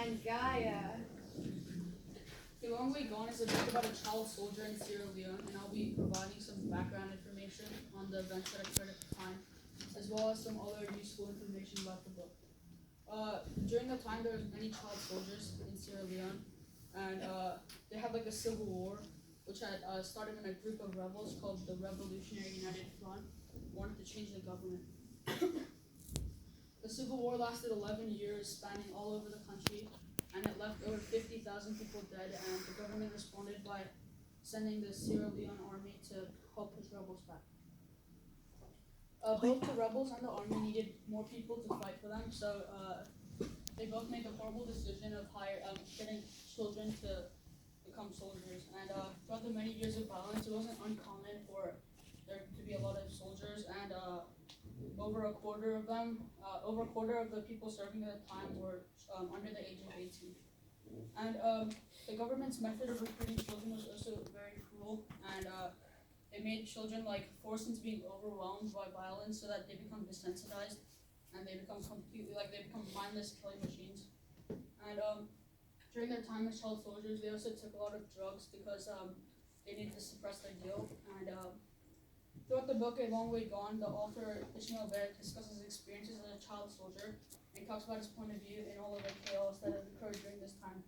and Gaia. The Long Way Gone is a book about a child soldier in Sierra Leone, and I'll be providing some background information on the events that occurred at the time, as well as some other useful information about the book. During the time, there was many child soldiers in Sierra Leone, and they had like a civil war, which had started when a group of rebels called the Revolutionary United Front wanted to change the government. The Civil War lasted 11 years, spanning all over the country, and it left over 50,000 people dead, and the government responded by sending the Sierra Leone army to help push rebels back. Both the rebels and the army needed more people to fight for them, so they both made the horrible decision of getting children to become soldiers. And throughout the many years of violence, it wasn't uncommon for there to be a lot of soldiers, and over a quarter of the people serving at the time were under the age of 18. And the government's method of recruiting children was also very cruel, and it made children forced into being overwhelmed by violence so that they become desensitized and they become mindless killing machines. And during their time as child soldiers, they also took a lot of drugs because they needed to suppress their guilt. And throughout the book, A Long Way Gone, the author Ishmael Beck discusses his experiences as a child soldier and talks about his point of view in all of the chaos that has occurred during this time.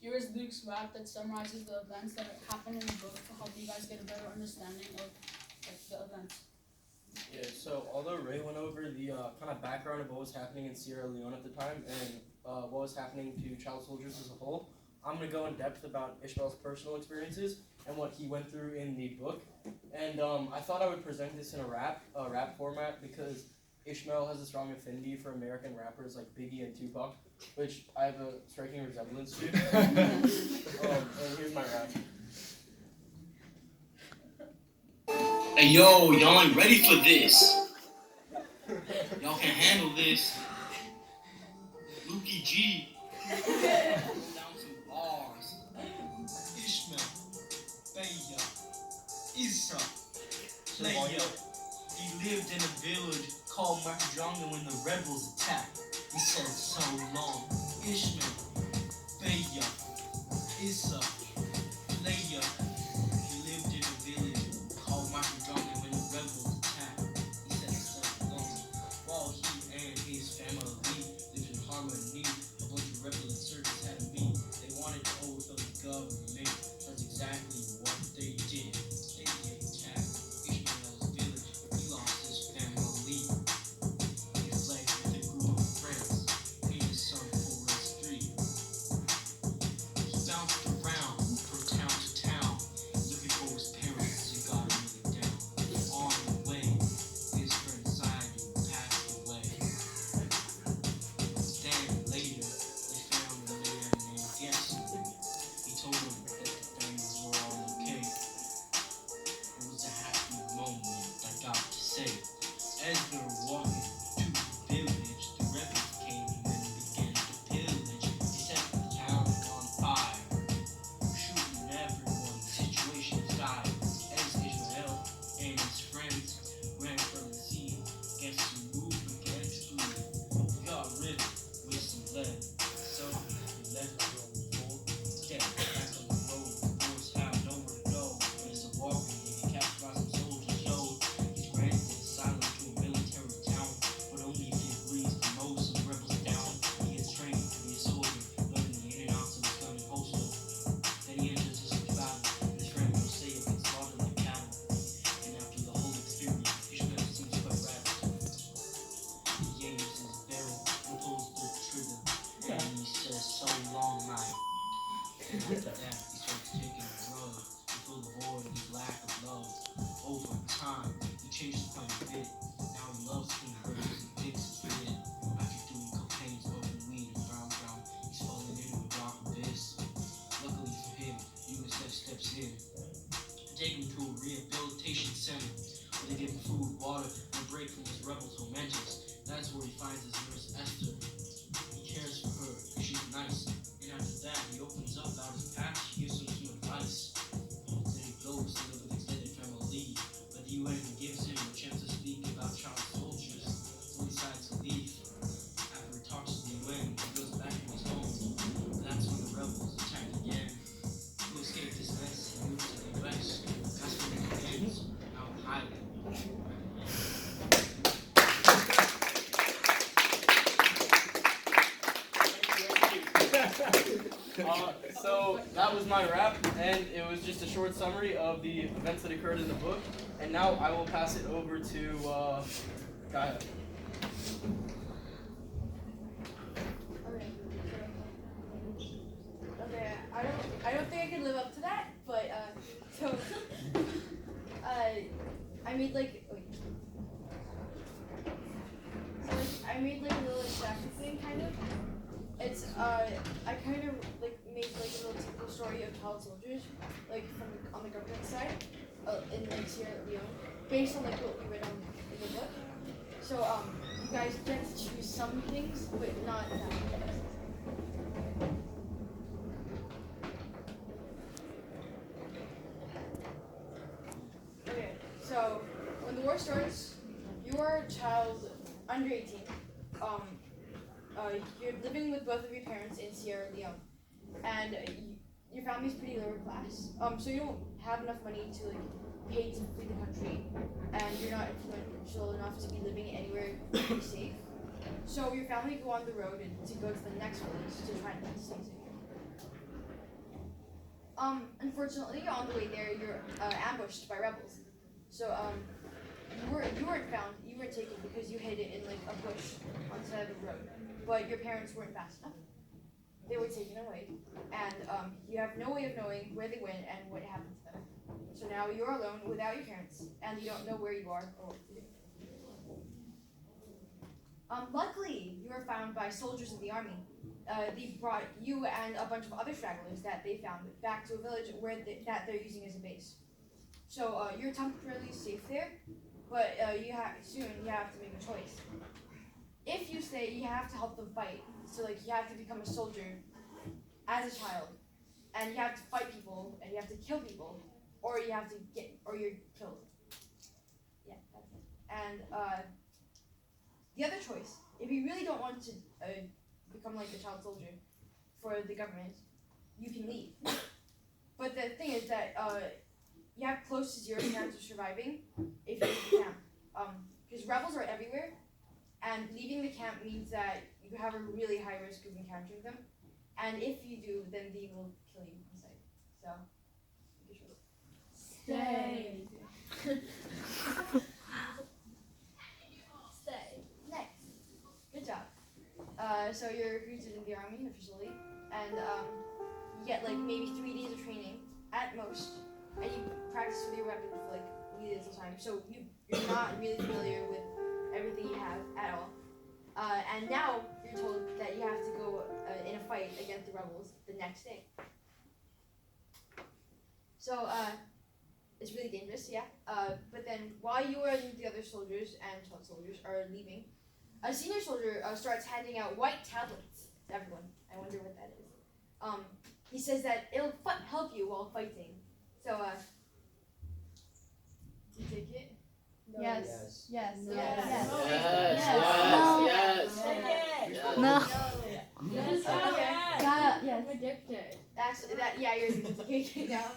Here is Luke's rap that summarizes the events that happened in the book to help you guys get a better understanding of the events. Yeah, so although Ray went over the kind of background of what was happening in Sierra Leone at the time and what was happening to child soldiers as a whole, I'm going to go in depth about Ishmael's personal experiences and what he went through in the book. And I thought I would present this in a rap format because Ishmael has a strong affinity for American rappers like Biggie and Tupac, which I have a striking resemblance to. And here's my rap. Hey yo, y'all ain't ready for this. Y'all can handle this. Lukey G. Down some bars. Ishmael, Baya, Issa, Leia. He lived in a village called Mahjong when the rebels attacked. He said so long. Ishmael, Baya, Issa, Leia. He lived in a village called Mahjong when the rebels attacked. He said so long. While he and his family lived in harmony, a bunch of rebel insurgents had a meet. They wanted to overthrow the government. That's exactly what they did. They attacked Ishmael's village. He lost his family. He fled with a group of friends. Paid his son for his street. He bounced around from town to town, looking for his parents. He got him really down. On the way, his friend Sidon passed away. Then later, they found a man named Gesson. He told them that the things were all okay. It was a happy moment, I got to say. As they were walking to the village, the rebels came and began to pillage. They set the town on fire, shooting everyone. The situation was dire. As Ishmael and his friends ran from the scene, Gesson moved against food. He got rid with some lead, so he left the road for dead. Back on the road, the boys have nowhere to go. As a walker, he get captured by some soldiers. Showed he's granted asylum to a military town, but only if he agrees to mow some rebels down. He gets trained to be a soldier, learning the in and outs of his gun and holster. Then he enters his battle, and his friend will say it gets slaughtered like cattle. And after the whole experience, Ishmael seems quite radical. He aims his barrel and pulls the trigger, and he says, "So long, mate." And after that, he starts taking drugs to fill the void of his lack of love. Over time, he changes quite a bit. Now he loves clean burgers and picks his fit. After doing cocaine, smoking weed, and brown, he's falling into a dark abyss. Luckily for him, UNICEF steps in and take him to a rehabilitation center where they give him food, water, and a break from his rebel tormentors. That's where he finds his nurse Esther. He cares for her because she's nice. And after that, he opens up about his past. She gives him some advice. Then he goes to live with extended family, but the UN gives him a chance to speak about child soldiers. So he decides to leave. After he talks to So that was my rap, and it was just a short summary of the events that occurred in the book. And now I will pass it over to Kaya. Okay, I don't think I can live up to that, but so I made like wait. So like I made like a little statue thing kind of. It's I kind of like made like a little typical story of child soldiers, like from on the government side, in like Sierra Leone, based on like what we read in the book. So you guys get to choose some things, but not that. Okay, so when the war starts, you are a child under 18. You're living with both of your parents in Sierra Leone, and your family's pretty lower class. So you don't have enough money to like pay to flee the country, and you're not influential enough to be living anywhere pretty safe. So your family go on the road to go to the next village to try and stay safe. Unfortunately, on the way there, you're ambushed by rebels. So you weren't found, you weren't taken because you hid it in like a bush on the side of the road. But your parents weren't fast enough. They were taken away, and you have no way of knowing where they went and what happened to them. So now you're alone without your parents, and you don't know where you are or what to do. Luckily, you were found by soldiers of the army. They brought you and a bunch of other stragglers that they found back to a village that they're using as a base. So you're temporarily safe there, but soon you have to make a choice. If you stay, you have to help them fight. So like you have to become a soldier as a child, and you have to fight people, and you have to kill people, or you're killed. Yeah, that's it. And the other choice, if you really don't want to become like a child soldier for the government, you can leave. But the thing is that you have close to zero chance of surviving if you leave the camp. Because rebels are everywhere, and leaving the camp means that you have a really high risk of encountering them. And if you do, then they will kill you on sight. So, make your choice. Stay. Next. Good job. So you're recruited in the army officially, and you get like maybe 3 days of training at most, and you practice with your weapon for like really little time. So you're not really familiar with everything you have at all. And now you're told that you have to go in a fight against the rebels the next day. So it's really dangerous, yeah. But then while you and the other soldiers and child soldiers are leaving, a senior soldier starts handing out white tablets to everyone. I wonder what that is. He says that it'll help you while fighting. So, do you take it? No. Yes. Yes. No. Yes. No. Yes. Okay. Yes. I'm addicted. Actually, yeah, you're addicted now.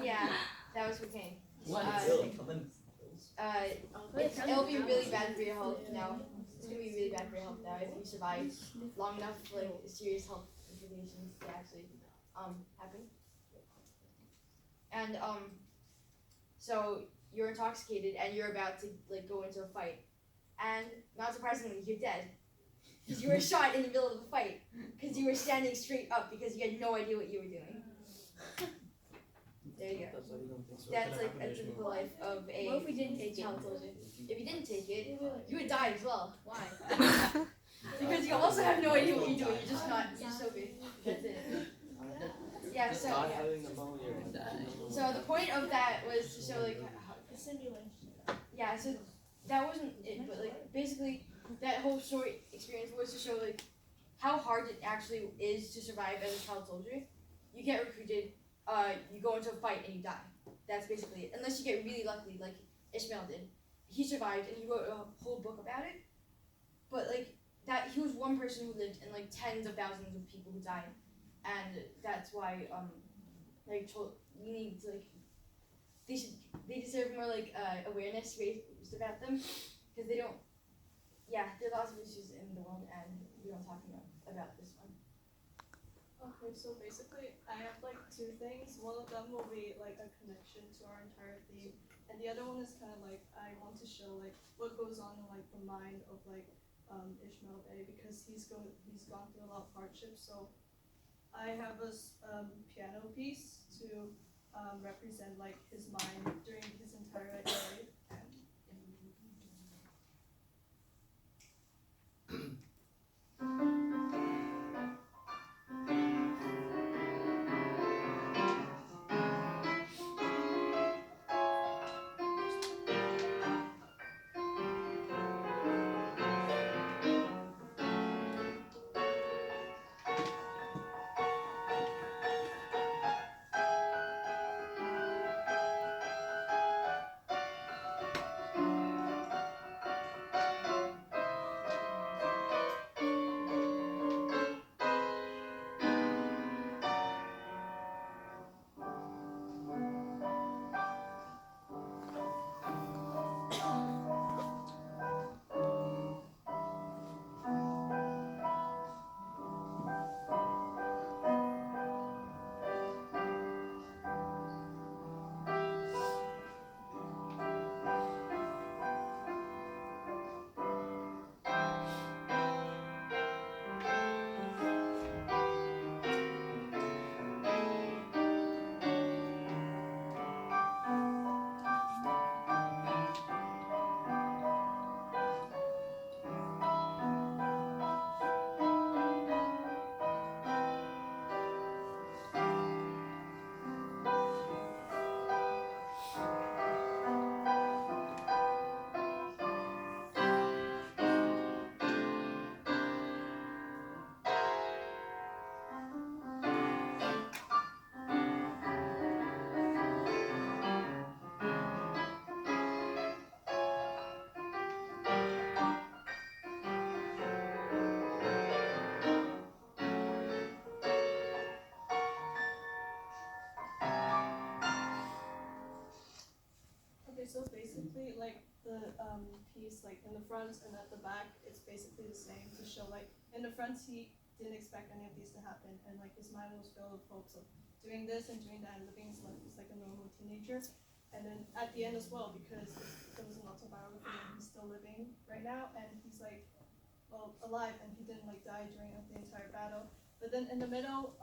Yeah, that was cocaine. It'll be really bad for your health now. It's gonna be really bad for your health now if you survive long enough, like serious health implications to actually happen. And so you're intoxicated and you're about to like go into a fight, and not surprisingly, you're dead because you were shot in the middle of the fight because you were standing straight up because you had no idea what you were doing. There you go. That's like a typical life of a child soldier. If you didn't take it, you would die as well. Why? Because you also have no idea what you're doing. You're just not sober. That's it. Yeah. So the point of that was to show like The simulation. yeah. So that wasn't it, but like basically that whole short experience was to show like how hard it actually is to survive as a child soldier. You get recruited. You go into a fight and you die. That's basically it. Unless you get really lucky, like Ishmael did. He survived and he wrote a whole book about it. But like that, he was one person who lived, and like tens of thousands of people who died, and that's why you need to like they deserve more like awareness raised about them, because they don't. Yeah, there are lots of issues in the world, and we don't talk about this one. Okay, so basically, I have like two things. One of them will be like a connection to our entire theme, and the other one is kind of like I want to show like what goes on in like the mind of like Ishmael Bey, because he's gone through a lot of hardship. So I have a piano piece to represent like his mind during his entire life. Okay, so basically, like the piece, like in the front and at the back, it's basically the same to show like in the front he didn't expect any of these to happen, and like his mind was filled with hopes of doing this and doing that and living his life as like a normal teenager. And then at the end as well, because it was an autobiography and he's still living right now, and he's like alive and he didn't like die during the entire battle. But then in the middle,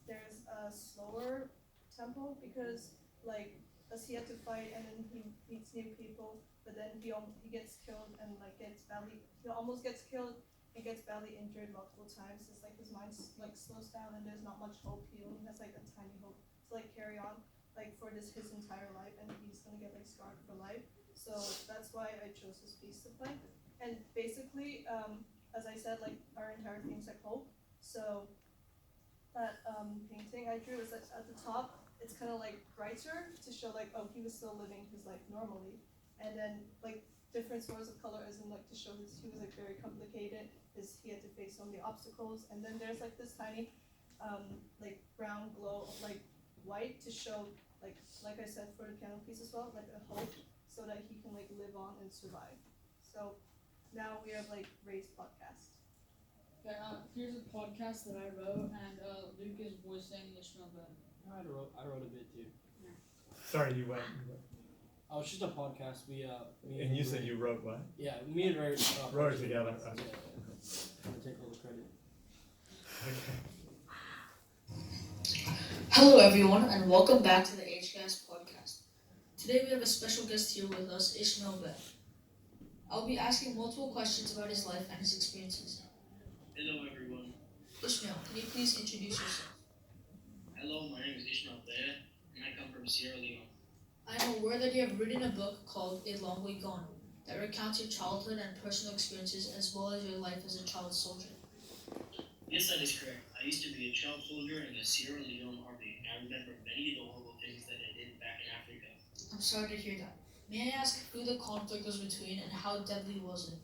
there's a slower tempo because like as he had to fight and then he meets new people, but then he gets killed and like he almost gets killed and gets badly injured multiple times. It's like his mind like slows down and there's not much hope. He only has like a tiny hope to like carry on like for his entire life, and he's gonna get like scarred for life. So that's why I chose this piece to play. And basically, as I said, like our entire theme's like hope. So that painting I drew is at the top. It's kind of like brighter to show like, oh, he was still living his life normally, and then like different sorts of color as in like to show he was like very complicated, he had to face so many obstacles. And then there's like this tiny like brown glow of like white to show like I said for the piano piece as well, like a hope so that he can like live on and survive. So now we have like Ray's podcast. Okay, here's a podcast that I wrote, and Luke is voicing Ishmael Bey. I wrote a bit too. Sorry, you went. Oh, it's just a podcast. Me And you said Ray- you wrote what? Yeah, me and Ray Wrote it together. Yeah, I'm gonna take all the credit. Hello everyone and welcome back to the HCast podcast. Today we have a special guest here with us, Ishmael Bey. I'll be asking multiple questions about his life and his experiences. Hello everyone. Ishmael, can you please introduce yourself? Hello, my name is Ishmael Bey, and I come from Sierra Leone. I'm aware that you have written a book called A Long Way Gone that recounts your childhood and personal experiences as well as your life as a child soldier. Yes, that is correct. I used to be a child soldier in the Sierra Leone army, and I remember many of the horrible things that I did back in Africa. I'm sorry to hear that. May I ask who the conflict was between and how deadly was it?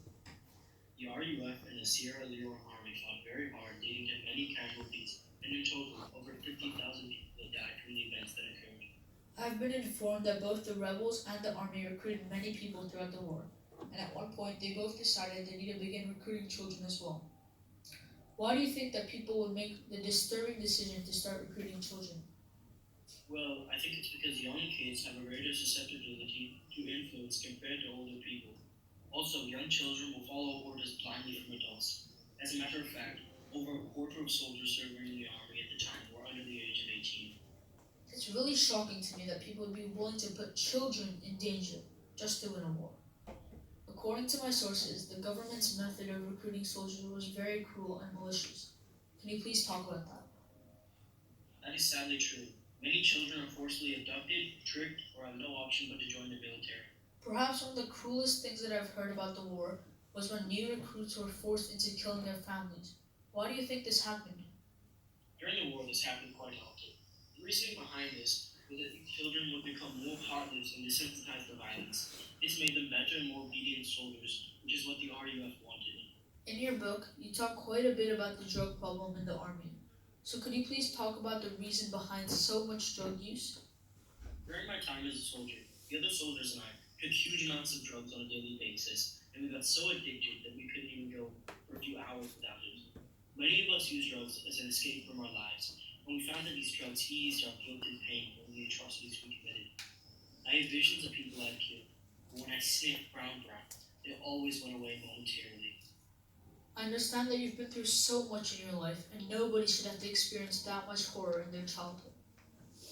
The RUF and the Sierra Leone army fought very hard, leading to many casualties, and in total, over 50,000 people died from the events that occurred. I've been informed that both the rebels and the army recruited many people throughout the war, and at one point they both decided they need to begin recruiting children as well. Why do you think that people would make the disturbing decision to start recruiting children? Well, I think it's because young kids have a greater susceptibility to influence compared to older people. Also, young children will follow orders blindly from adults. As a matter of fact, over a quarter of soldiers serving in the army at the time were under the age of 18. It's really shocking to me that people would be willing to put children in danger just to win a war. According to my sources, the government's method of recruiting soldiers was very cruel and malicious. Can you please talk about that? That is sadly true. Many children are forcibly abducted, tricked, or have no option but to join the military. Perhaps one of the cruelest things that I've heard about the war was when new recruits were forced into killing their families. Why do you think this happened? During the war, this happened quite often. The reasoning behind this was that children would become more heartless and desensitized to violence. This made them better and more obedient soldiers, which is what the RUF wanted. In your book, you talk quite a bit about the drug problem in the army. So could you please talk about the reason behind so much drug use? During my time as a soldier, the other soldiers and I took huge amounts of drugs on a daily basis, and we got so addicted that we couldn't even go for a few hours without it. Many of us used drugs as an escape from our lives, and we found that these drugs eased our guilt and pain from the atrocities we committed. I had visions of people I'd killed, but when I sniffed brown, they always went away momentarily. I understand that you've been through so much in your life, and nobody should have to experience that much horror in their childhood.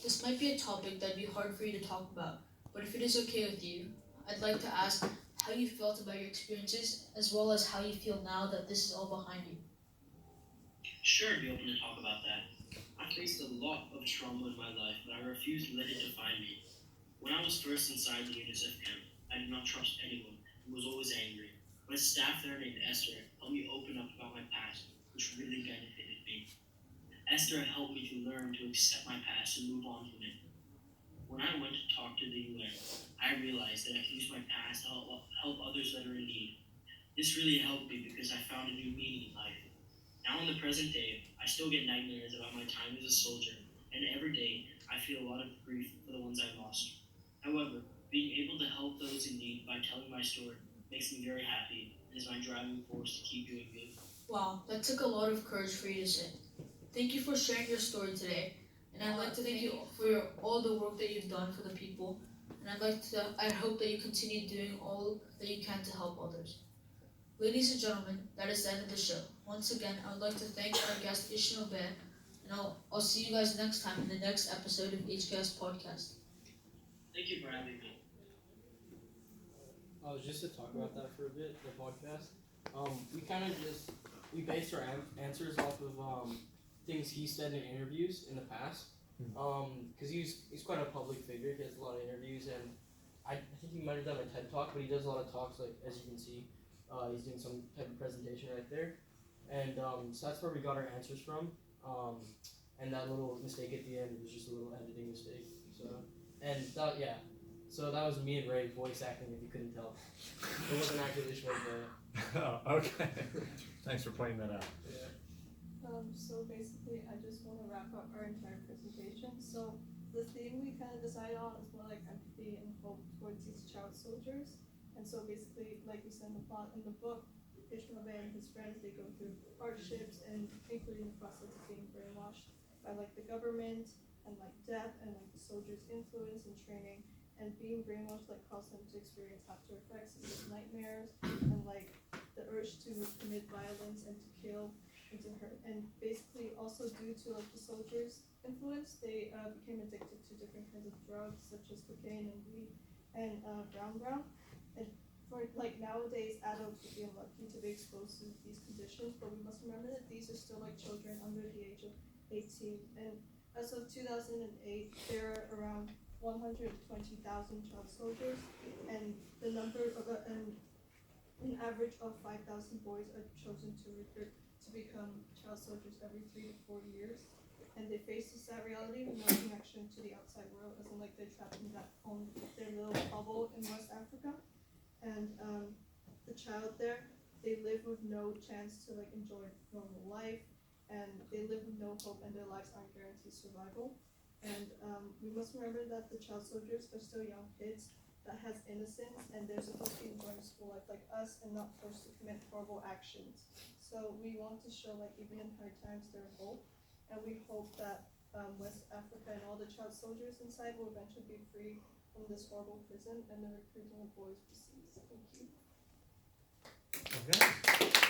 This might be a topic that'd be hard for you to talk about, but if it is okay with you, I'd like to ask how you felt about your experiences, as well as how you feel now that this is all behind you. Sure, I'd be open to talk about that. I faced a lot of trauma in my life, but I refused to let it define me. When I was first inside the UNICEF camp, I did not trust anyone and was always angry. My staff there named Esther helped me open up about my past, which really benefited me. Esther helped me to learn to accept my past and move on from it. When I went to talk to the UN, I realized that I can use my past to help others that are in need. This really helped me because I found a new meaning in life. Now in the present day, I still get nightmares about my time as a soldier, and every day I feel a lot of grief for the ones I lost. However, being able to help those in need by telling my story makes me very happy and is my driving force to keep doing good. Wow, that took a lot of courage for you to say. Thank you for sharing your story today, and I'd like to thank you for all the work that you've done for the people, and I hope that you continue doing all that you can to help others. Ladies and gentlemen, that is the end of the show. Once again, I would like to thank our guest Ishmael Bear, and I'll see you guys next time in the next episode of HCast Podcast. Thank you for having me. Just to talk about that for a bit, the podcast. We based our answers off of things he said in interviews in the past. Because he's quite a public figure. He has a lot of interviews, and I think he might have done a TED talk, but he does a lot of talks. Like as you can see, he's doing some type of presentation right there, and so that's where we got our answers from. And that little mistake at the end was just a little editing mistake. So that was me and Ray voice acting, if you couldn't tell. It wasn't actually Ishmael Bear. Oh, okay. Thanks for pointing that out. Yeah. So basically, I just want to wrap up our entire presentation. So the theme we kind of decided on is more like empathy and hope towards these child soldiers. And so basically, like we said in the plot in the book, Ishmael Bey and his friends, they go through hardships, and including the process of being brainwashed by like the government and like death and like the soldiers' influence and training. And being brainwashed like caused them to experience after effects such as nightmares and like the urge to commit violence and to kill and to hurt. And basically also due to like the soldiers' influence, they became addicted to different kinds of drugs such as cocaine and weed and brown. And for like nowadays, adults would be unlucky to be exposed to these conditions, but we must remember that these are still like children under the age of 18. And as of 2008, there are around 120,000 child soldiers, and the number of an average of 5,000 boys are chosen to recruit to become child soldiers every 3 to 4 years, and they face this sad reality with no connection to the outside world, as in like they're trapped in their little bubble in West Africa, and the child there, they live with no chance to like enjoy normal life, and they live with no hope, and their lives aren't guaranteed survival. And we must remember that the child soldiers are still young kids that has innocence, and they're supposed to be enjoying school life like us and not forced to commit horrible actions. So So we want to show like even in hard times there are hope, and we hope that West Africa and all the child soldiers inside will eventually be free from this horrible prison and the recruiting of boys will cease. Thank you. Okay.